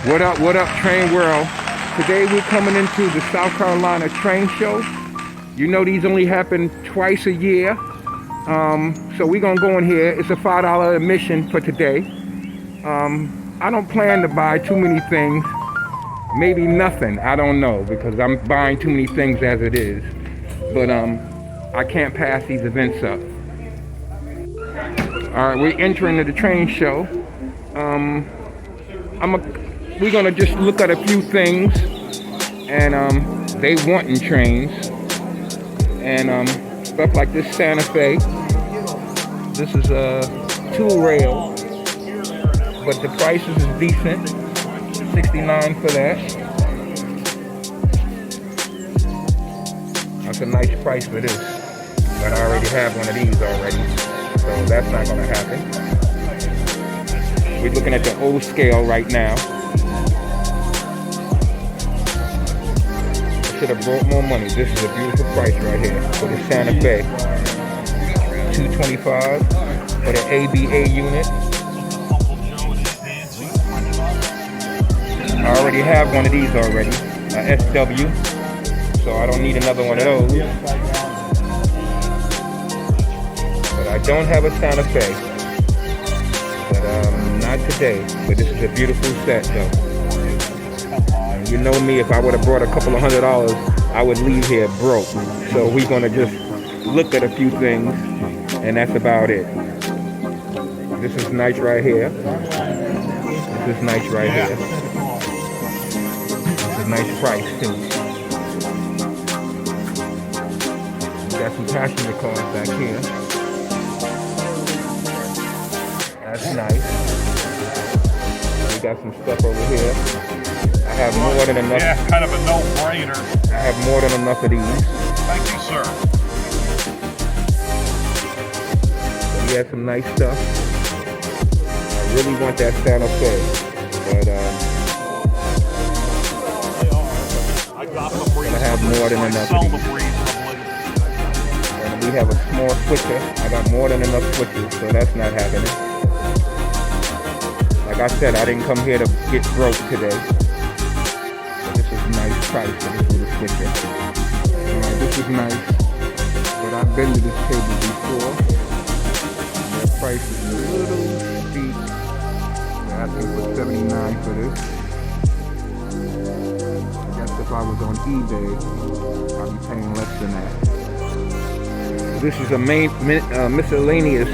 What up, Train World? Today we're coming into the South Carolina train show. You know these only happen twice a year. So we're gonna go in here. It's a $5 admission for today. I don't plan to buy too many things. Maybe nothing, I don't know, because I'm buying too many things as it is. But I can't pass these events up. All right, we're entering the train show. We're gonna just look at a few things, and they wanting trains, and stuff like this Santa Fe. This is a 2-rail, but the prices is decent. $69 for that. That's a nice price for this, but I already have one of these already, so that's not gonna happen. We're looking at the old scale right now. Should have brought more money. This is a beautiful price right here for the Santa Fe. $225 for the ABA unit. I already have one of these already, a SW, so I don't need another one of those. But I don't have a Santa Fe. But not today. But this is a beautiful set though. You know me, if I would have brought a couple of $100, I would leave here broke. So we're gonna just look at a few things, and that's about it. This is nice right here. This is nice right here. This is a nice price too. Got some passenger cars back here. That's nice. We got some stuff over here. I have more than enough. Yeah, kind of a no-brainer. I have more than enough of these. Thank you, sir. So we have some nice stuff. I really want that Santa Fe, but I have more than enough of these. And we have a small switcher. I got more than enough switches, so that's not happening. Like I said, I didn't come here to get broke today. Nice price for this little switcher. This is nice, but I've been to this table before. The price is a little steep. I think it was $79 for this. I guess if I was on eBay, I'd be paying less than that. This is a miscellaneous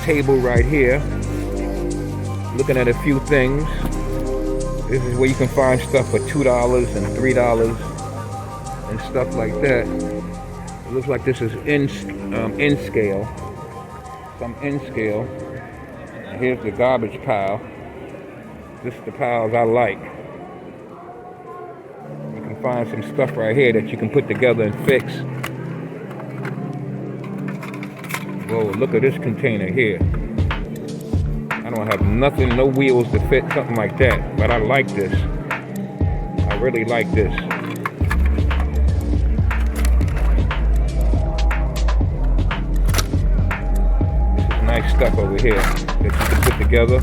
table right here. Looking at a few things. This is where you can find stuff for $2 and $3 and stuff like that. It looks like this is in scale. Some in scale. And here's the garbage pile. This is the piles I like. You can find some stuff right here that you can put together and fix. Whoa, look at this container here. I don't have nothing, no wheels to fit something like that, but I like this. I really like this. This is nice stuff over here that you can put together.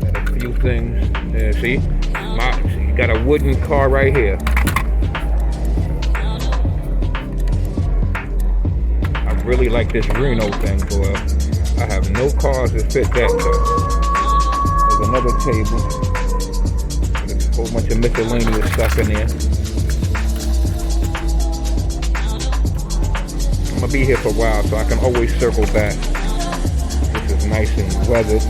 Got a few things. There, see? You got a wooden car right here. Really like this Reno thing, boy. I have no cars that fit that though. There's another table. There's a whole bunch of miscellaneous stuff in there. I'm gonna be here for a while, so I can always circle back. This is nice and weathered.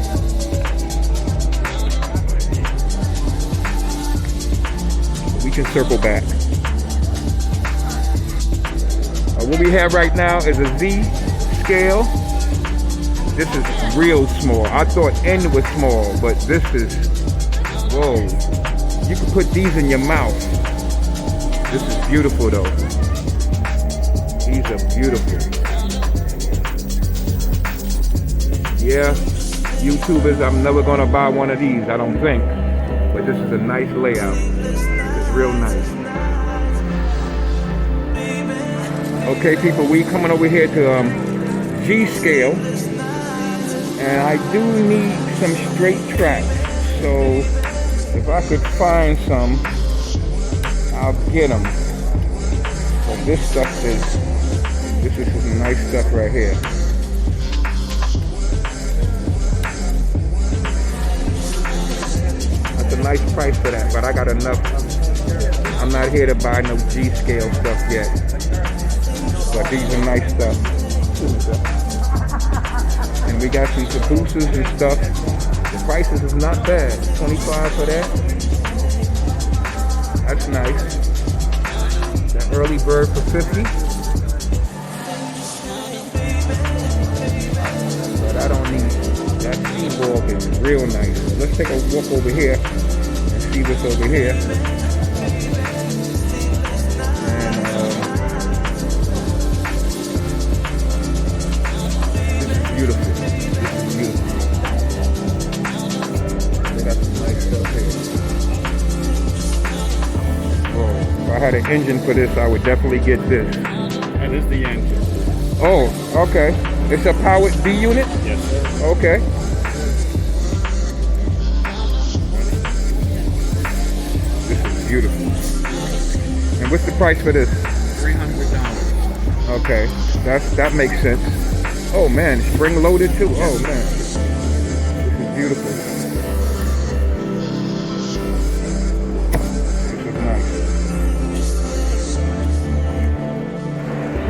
We can circle back. What we have right now is a Z scale. This is real small. I thought N was small, but this is, whoa. You can put these in your mouth. This is beautiful though. These are beautiful. Yeah, YouTubers, I'm never gonna buy one of these, I don't think. But this is a nice layout. It's real nice. Okay, people, we coming over here to G scale. And I do need some straight tracks. So if I could find some, I'll get them. But this is some nice stuff right here. That's a nice price for that, but I got enough. I'm not here to buy no G scale stuff yet. But these are nice stuff. And we got some cabooses and stuff. The prices is not bad. 25 for that. That's nice. The early bird for 50. But I don't need that. Seaborg is real nice. Let's take a walk over here and see what's over here. And this is beautiful. This is beautiful. They got some nice stuff here. Oh, if I had an engine for this, I would definitely get this. That is the engine. Oh, okay. It's a powered B unit? Yes, sir. Okay. This is beautiful. And what's the price for this? $300. Okay, that makes sense. Oh man, spring loaded too. Oh man, this is beautiful. This is nice.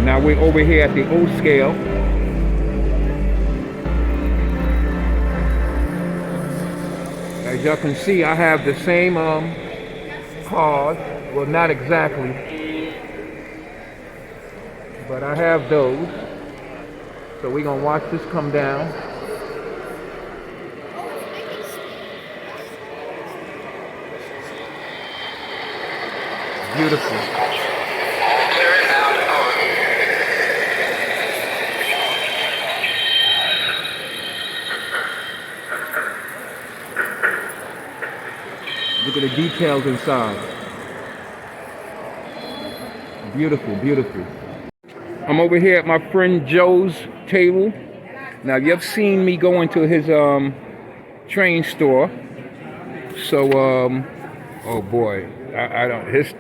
Now we're over here at the O scale. As y'all can see, I have the same cars. Well, not exactly, but I have those. So we're gonna watch this come down. Beautiful. Look at the details inside. Beautiful, beautiful. I'm over here at my friend Joe's table. Now you've seen me go into his train store. So oh boy, I don't. His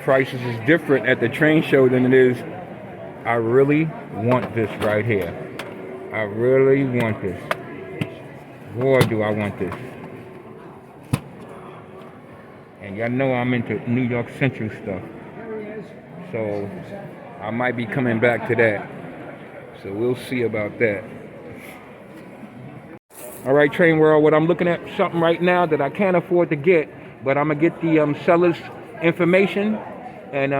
prices is different at the train show than it is. I really want this right here. I really want this. Boy, do I want this. And y'all know I'm into New York Central stuff. So I might be coming back to that. So we'll see about that. All right, Train World, what I'm looking at something right now that I can't afford to get, but I'm gonna get the seller's information, and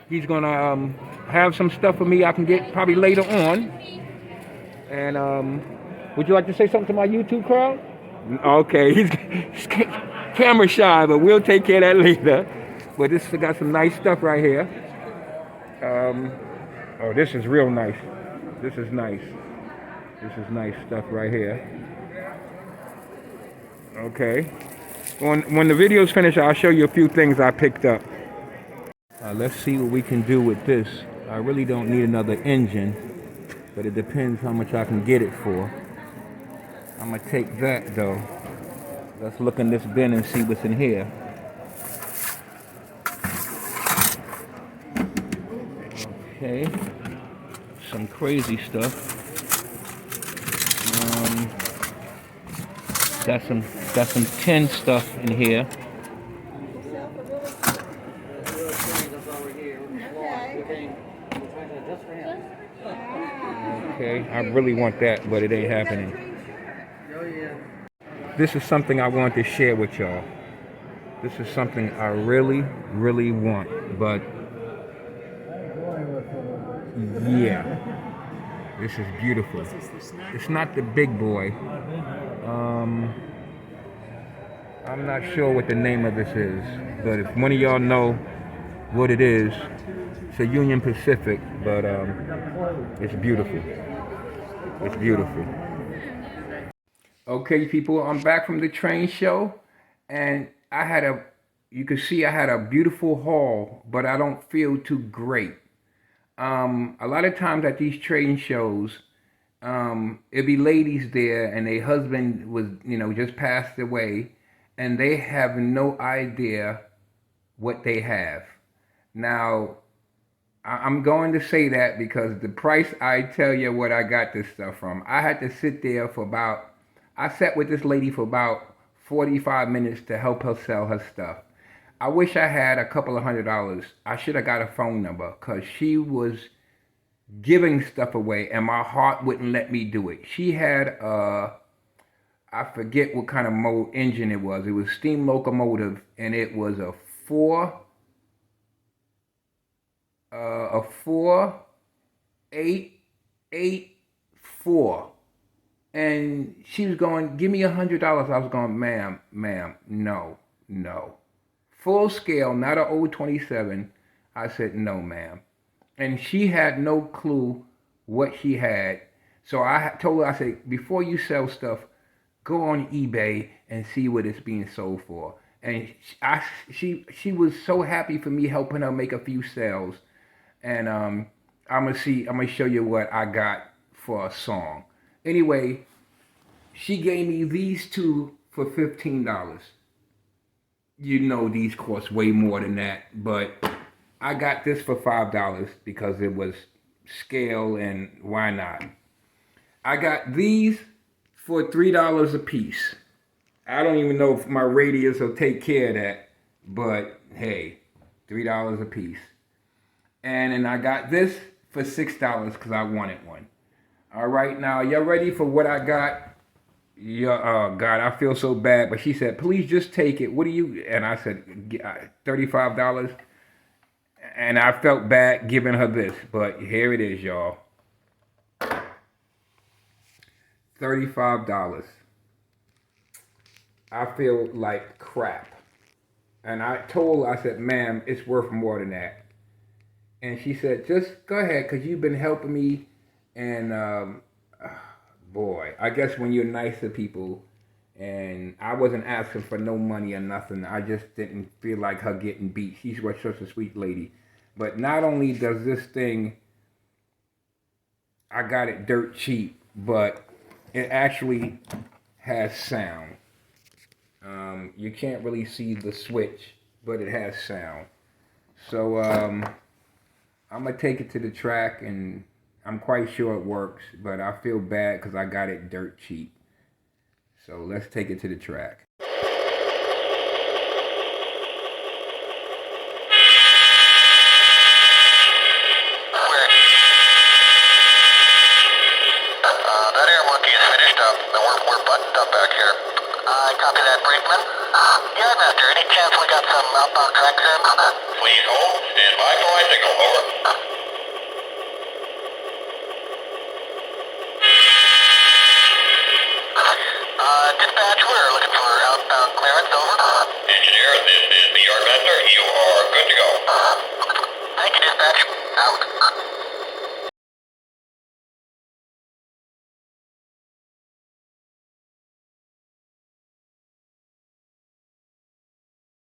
he's gonna have some stuff for me I can get probably later on. And would you like to say something to my YouTube crowd? Okay, he's camera shy, but we'll take care of that later. But this has got some nice stuff right here. Oh, this is real nice. This is nice. This is nice stuff right here. Okay. When the video's finished, I'll show you a few things I picked up. Let's see what we can do with this. I really don't need another engine, but it depends how much I can get it for. I'm gonna take that though. Let's look in this bin and see what's in here. Okay, some crazy stuff. Got some tin stuff in here. Okay, I really want that, but it ain't happening. This is something I want to share with y'all. This is something I really, really want, but yeah, this is beautiful. It's not the big boy. I'm not sure what the name of this is, but if one of y'all know what it is, it's a Union Pacific, but it's beautiful. It's beautiful. Okay, people, I'm back from the train show, and you can see I had a beautiful haul, but I don't feel too great. A lot of times at these train shows, it'd be ladies there and their husband was, just passed away and they have no idea what they have. Now, I'm going to say that because the price I tell you what I got this stuff from. I had to sit there I sat with this lady for about 45 minutes to help her sell her stuff. I wish I had a couple of $100. I should have got a phone number because she was giving stuff away and my heart wouldn't let me do it. She had I forget what kind of engine it was. It was steam locomotive and it was a four 884, and she was going, give me $100. I was going, ma'am, no. Full scale, not an old 27. I said, no, ma'am. And she had no clue what she had. So I told her, I said, before you sell stuff, go on eBay and see what it's being sold for. And she was so happy for me helping her make a few sales. And I'm gonna show you what I got for a song. Anyway, she gave me these two for $15. You know these cost way more than that, but I got this for $5 because it was scale and why not? I got these for $3 a piece. I don't even know if my radius will take care of that, but hey, $3 a piece. And then I got this for $6 because I wanted one. All right, now y'all ready for what I got? Yeah, oh God, I feel so bad. But she said, please just take it. What do you? And I said, $35. And I felt bad giving her this, but here it is, y'all. $35. I feel like crap. And I told her, I said, ma'am, it's worth more than that. And she said, just go ahead, because you've been helping me. And boy, I guess when you're nice to people, and I wasn't asking for no money or nothing. I just didn't feel like her getting beat. She's such a sweet lady. But not only does this thing, I got it dirt cheap, but it actually has sound. You can't really see the switch, but it has sound. So I'm going to take it to the track, and I'm quite sure it works, but I feel bad because I got it dirt cheap. So let's take it to the track. That air monkey is finished up. We're buttoned up back here. Copy that, Brakeman. Yeah, Master. Any chance we got some outbound tracks in? Please hold. Stand by for my signal. Over. Dispatch, we're looking for outbound clearance. Over. Engineer, this is the Yardmaster. You are good to go. Thank you, Dispatch. Out.